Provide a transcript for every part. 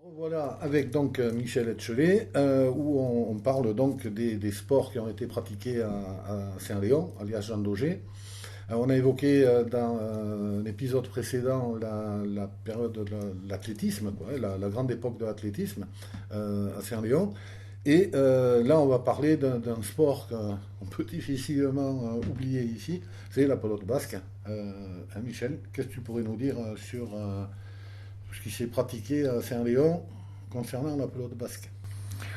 Voilà, avec donc Michel Etchelet, où on parle donc des sports qui ont été pratiqués à Saint-Léon, alias Jean Daugé. On a évoqué dans un épisode précédent la période de l'athlétisme, quoi, hein, la grande époque de l'athlétisme à Saint-Léon. Et là, on va parler d'un sport qu'on peut difficilement oublier ici, c'est la pelote basque. Hein, Michel, qu'est-ce que tu pourrais nous dire sur ce qui s'est pratiqué à Saint-Léon concernant la pelote basque?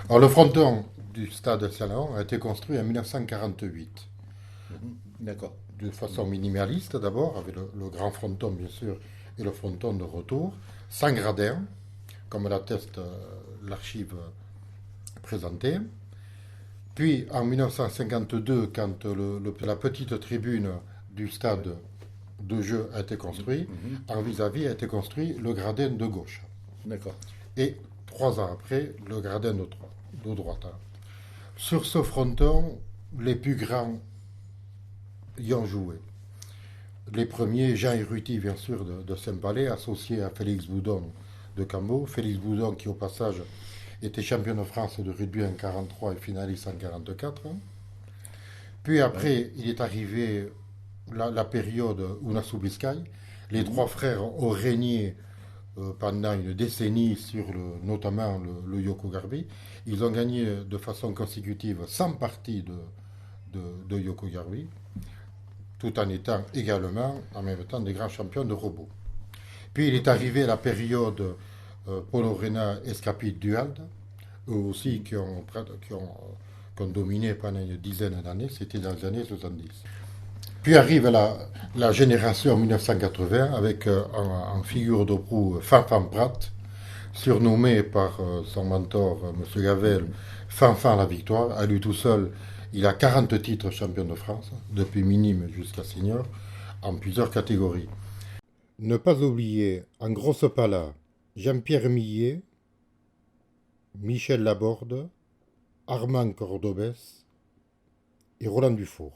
Alors, le fronton du stade Saint-Laurent a été construit en 1948, Mhm. D'accord. de façon minimaliste d'abord, avec le grand fronton bien sûr et le fronton de retour, sans gradin, comme l'atteste l'archive présentée. Puis en 1952, quand la petite tribune du Ouais. stade de jeu a été construite, Mhm. en vis-à-vis a été construit le gradin de gauche. D'accord. Et 3 ans après, le gradin de droite. Sur ce fronton, les plus grands y ont joué. Les premiers, Jean Hurruti, bien sûr, de Saint-Palais, associé à Félix Boudon de Cambo. Félix Boudon, qui au passage était champion de France de rugby en 43 et finaliste en 44. Puis Ouais. après, il est arrivé la période Una Soubiscaï. Les Mhm. trois frères ont régné pendant une décennie sur notamment le Yoko Garbi. Ils ont gagné de façon consécutive 100 parties de Yoko Garbi, tout en étant également en même temps des grands champions de robots. Puis il est arrivé la période Polo Rena Escapit Duald, eux aussi Mhm. qui ont dominé pendant une dizaine d'années, c'était dans les années 70. Puis arrive la génération 1980 avec en figure de proue Fanfan Prat, surnommé par son mentor M. Gavel Fanfan la victoire. À lui tout seul, il a 40 titres champion de France, depuis minime jusqu'à senior, en plusieurs catégories. Ne pas oublier, en grosse pala, Jean-Pierre Millet, Michel Laborde, Armand Cordobès et Roland Dufour.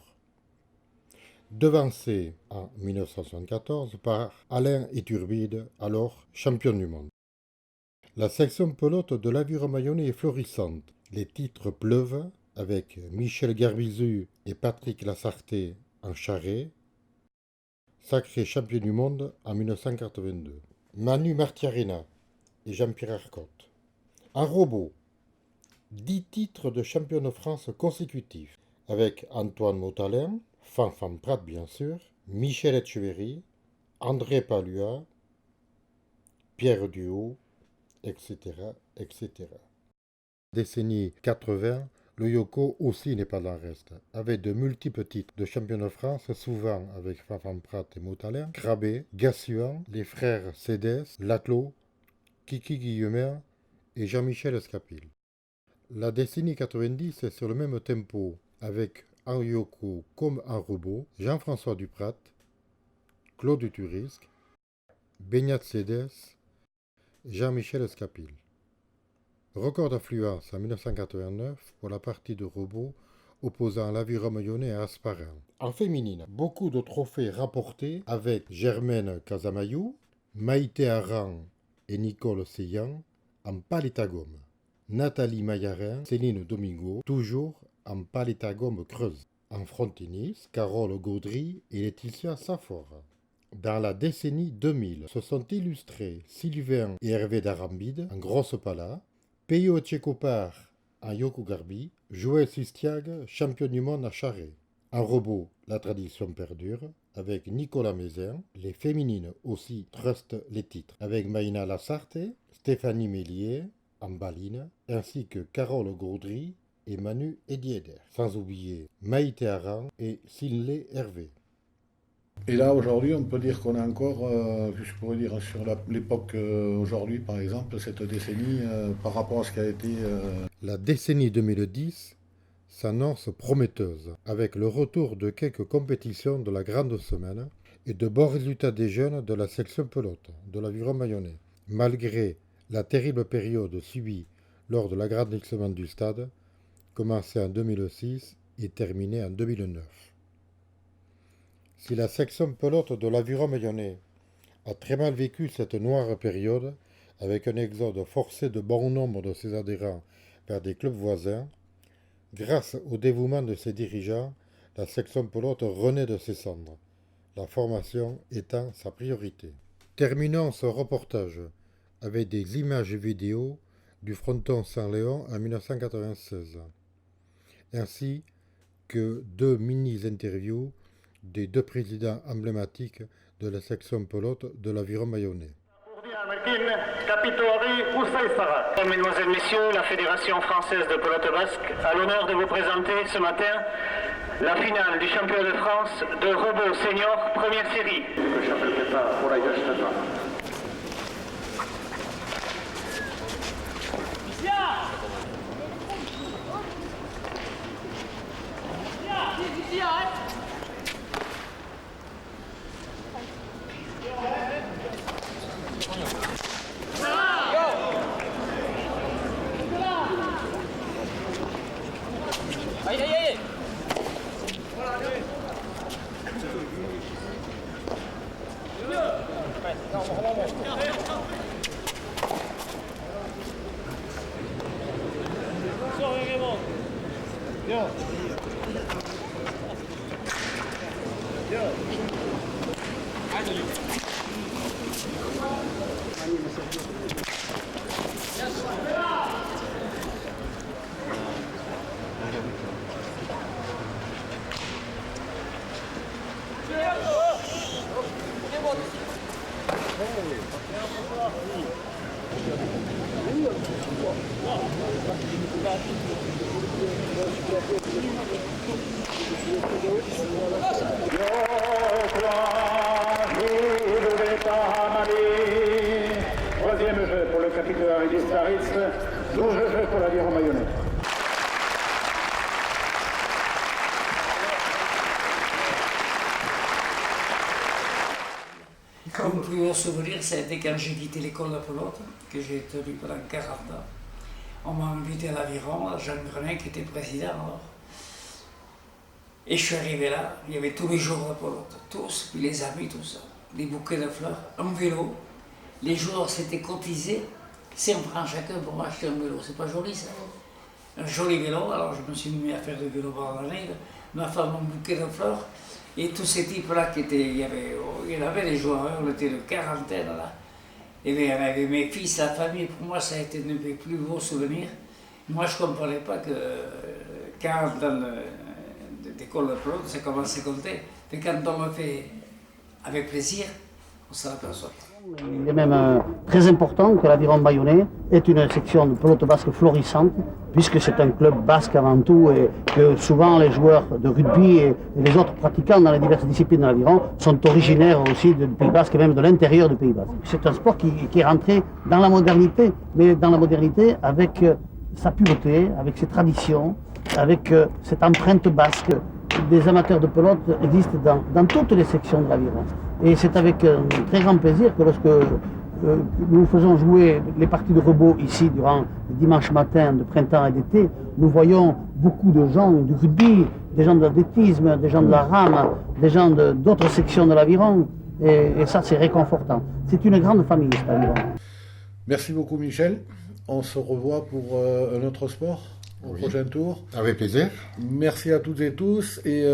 Devancé en 1974 par Alain Iturbide, alors champion du monde. La section pelote de l'aviron mayonnais est florissante. Les titres pleuvent avec Michel Garbizu et Patrick Lassarté en charret, sacré champion du monde en 1982. Manu Martiarena et Jean-Pierre Arcotte. En robot, 10 titres de champion de France consécutifs, avec Antoine Motalin, Fanfan Prat bien sûr, Michel Etcheverry, André Palua, Pierre Duhaut, etc., etc. Décennie 80, le Yoko aussi n'est pas dans le reste, avec de multiples titres de champion de France, souvent avec Fanfan Prat et Motalin, Crabé, Gassuan, les frères Cédès, Laclos, Kiki Guillemer et Jean-Michel Escapil. La décennie 90 est sur le même tempo, avec en Yoko comme en robot, Jean-François Duprat, Claude Turisque, Beignat Cédès, Jean-Michel Escapil. Record d'affluence en 1989 pour la partie de robot opposant l'Aviron Mayonnais à Asparin. En féminine, beaucoup de trophées rapportés avec Germaine Casamayou, Maïté Aran et Nicole Seyan en palétagome. Nathalie Mayarin, Céline Domingo, toujours en palétagome creuse. En frontinis, Carole Gaudry et Laetitia Safor. Dans la décennie 2000, se sont illustrés Sylvain et Hervé d'Arambide en grosse pala, Peyo Tchekopar en Yokugarbi, Joël Sistiag, champion du monde à Charret. En robot, la tradition perdure, avec Nicolas Mézin, les féminines aussi trustent les titres, avec Maïna Lassarte, Stéphanie Mélier, en baline, ainsi que Carole Gaudry et Manu Edieder. Sans oublier Maïté Aran et Sinlé Hervé. Et là, aujourd'hui, on peut dire qu'on est encore, je pourrais dire, sur l'époque aujourd'hui, par exemple, cette décennie, par rapport à ce qui a été. La décennie 2010 s'annonce prometteuse, avec le retour de quelques compétitions de la grande semaine et de bons résultats des jeunes de la section pelote de l'aviron mayonnais, malgré la terrible période subie lors de l'agrandissement du stade, commencé en 2006 et terminé en 2009. Si la section pelote de l'aviron mayonnais a très mal vécu cette noire période, avec un exode forcé de bon nombre de ses adhérents vers des clubs voisins, grâce au dévouement de ses dirigeants, la section pelote renaît de ses cendres, la formation étant sa priorité. Terminons ce reportage avec des images vidéo du fronton Saint-Léon en 1996, ainsi que 2 mini-interviews des 2 présidents emblématiques de la section pelote de l'Aviron Mayonnais. Mesdemoiselles, Messieurs, la Fédération française de pelote basque a l'honneur de vous présenter ce matin la finale du championnat de France de robot senior première série. Troisième jeu pour le capitaine Edith Staritz, 12 jeux pour l'Aviron Mayonnais. Mon plus gros souvenir, ça a été quand j'ai quitté l'école de pelote, que j'ai tenu pendant 40 ans. On m'a invité à l'Aviron, Jean Grenin qui était président alors. Et je suis arrivé là, il y avait tous les jours de pelote, tous, puis les amis, tout ça, des bouquets de fleurs, un vélo. Les joueurs s'étaient cotisés, 100 francs chacun pour m'acheter un vélo, c'est pas joli ça? Un joli vélo, alors je me suis mis à faire du vélo par l'année, ma femme un bouquet de fleurs, et tous ces types-là qui étaient, il y en avait des joueurs, hein, on était de quarantaine là. Et bien, il y avait mes fils, la famille, pour moi ça a été un de mes plus beaux souvenirs. Moi je ne comprenais pas que 40 ans d'école de pelote, ça commence à compter, mais quand on le fait avec plaisir, on s'en aperçoit. Il est même très important que l'Aviron Bayonnais est une section de pelote basque florissante, puisque c'est un club basque avant tout, et que souvent les joueurs de rugby et les autres pratiquants dans les diverses disciplines de l'Aviron sont originaires aussi du Pays basque et même de l'intérieur du Pays basque. C'est un sport qui est rentré dans la modernité, mais dans la modernité avec sa pureté, avec ses traditions, avec cette empreinte basque. Des amateurs de pelote existent dans toutes les sections de l'Aviron. Et c'est avec un très grand plaisir que lorsque nous faisons jouer les parties de robot ici durant les dimanches matins de printemps et d'été, nous voyons beaucoup de gens du rugby, des gens de l'athlétisme, des gens de la rame, des gens d'autres sections de l'Aviron. Et ça, c'est réconfortant. C'est une grande famille, cet Aviron. Merci beaucoup, Michel. On se revoit pour un autre sport au prochain tour. Avec plaisir. Merci à toutes et tous. Et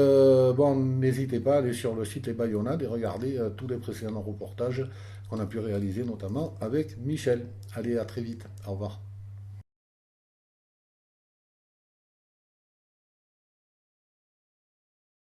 n'hésitez pas à aller sur le site Les Bayonnades et regarder tous les précédents reportages qu'on a pu réaliser, notamment avec Michel. Allez, à très vite. Au revoir.